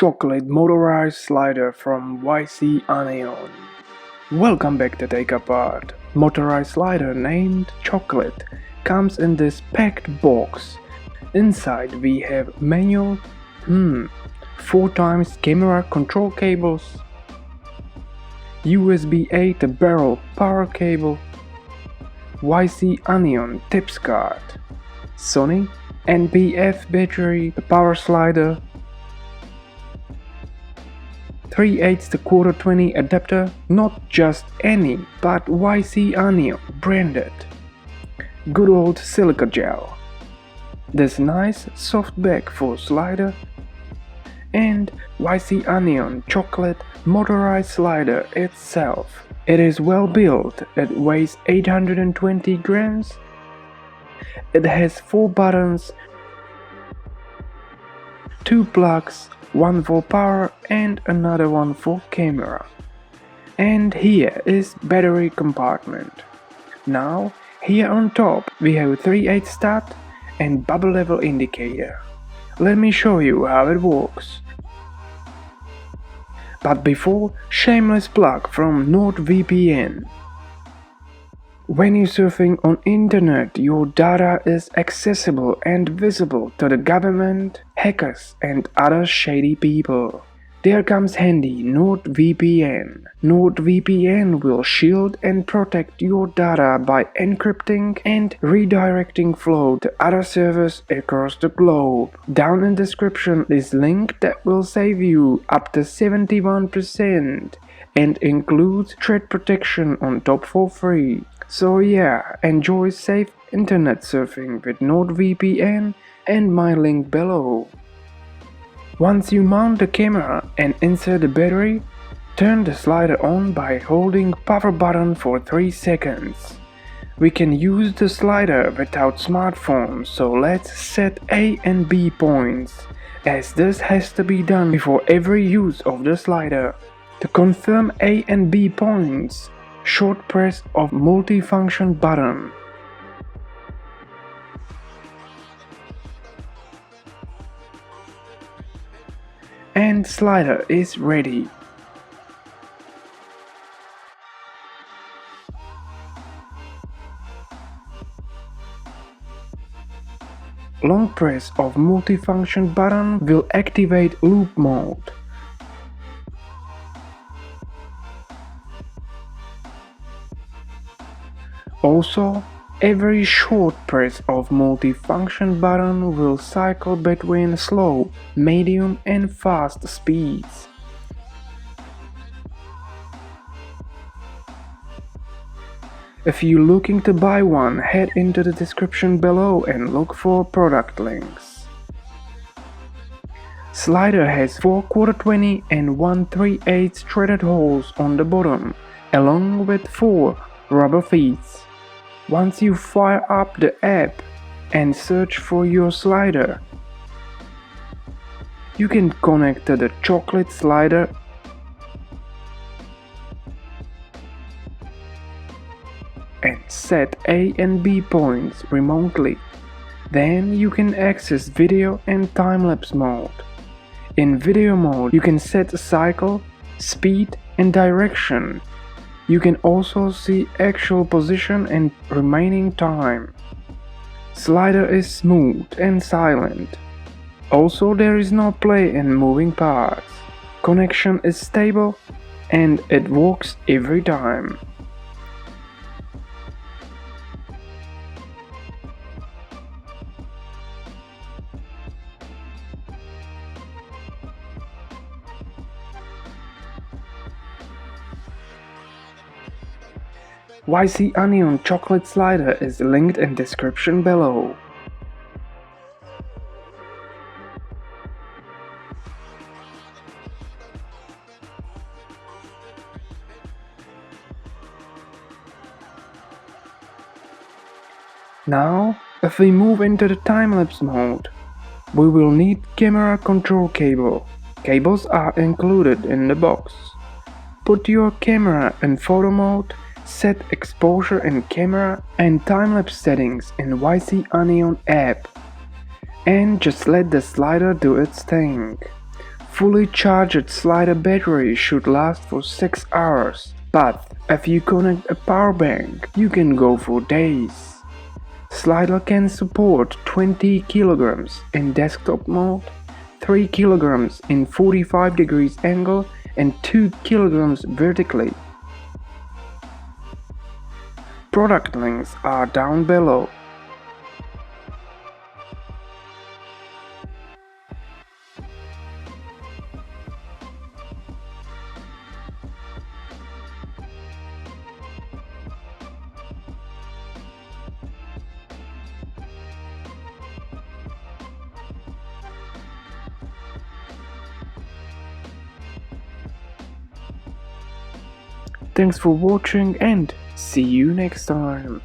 chocolate motorized slider from YC Anion. Welcome back to TakeApart. Motorized slider named Chocolate comes in this packed box. Inside we have manual, 4x camera control cables, USB-A to barrel power cable, YC Anion tips card, Sony NPF battery, the power slider, 3/8 to 1/4-20 adapter, not just any, but YC Anion branded. Good old silica gel. This nice soft bag for slider, and YC Anion chocolate motorized slider itself. It is well built, it weighs 820 grams. It has 4 buttons, 2 plugs, one for power and another one for camera. And here is battery compartment. Now here on top we have 3/8 start and bubble level indicator. Let me show you how it works. But before, shameless plug from NordVPN. When you're surfing on internet, your data is accessible and visible to the government, hackers and other shady people. There comes handy NordVPN. NordVPN will shield and protect your data by encrypting and redirecting flow to other servers across the globe. Down in the description is link that will save you up to 71% and includes threat protection on top for free. So yeah, enjoy safe internet surfing with NordVPN and my link below. Once you mount the camera and insert the battery, turn the slider on by holding power button for 3 seconds. We can use the slider without smartphone, so let's set A and B points, as this has to be done before every use of the slider. To confirm A and B points, short press of multifunction button. And slider is ready. Long press of multifunction button will activate loop mode. Also, every short press of multifunction button will cycle between slow, medium and fast speeds. If you're looking to buy one, head into the description below and look for product links. Slider has 4 1/4-20 and 1 3/8 threaded holes on the bottom, along with 4 rubber feet. Once you fire up the app and search for your slider, you can connect to the chocolate slider and set A and B points remotely. Then you can access video and time-lapse mode. In video mode, you can set cycle, speed and direction. You can also see actual position and remaining time. Slider is smooth and silent. Also, there is no play in moving parts. Connection is stable and it works every time. YC Anion chocolate slider is linked in description below. Now, if we move into the time-lapse mode, we will need camera control cable. Cables are included in the box. Put your camera in photo mode. Set exposure in camera and time-lapse settings in YC Anion app and just let the slider do its thing. fully charged slider battery should last for 6 hours, but if you connect a power bank, you can go for days. Slider can support 20 kilograms in desktop mode, 3 kilograms in 45 degrees angle, and 2 kilograms vertically. Product links are down below. Thanks for watching and see you next time.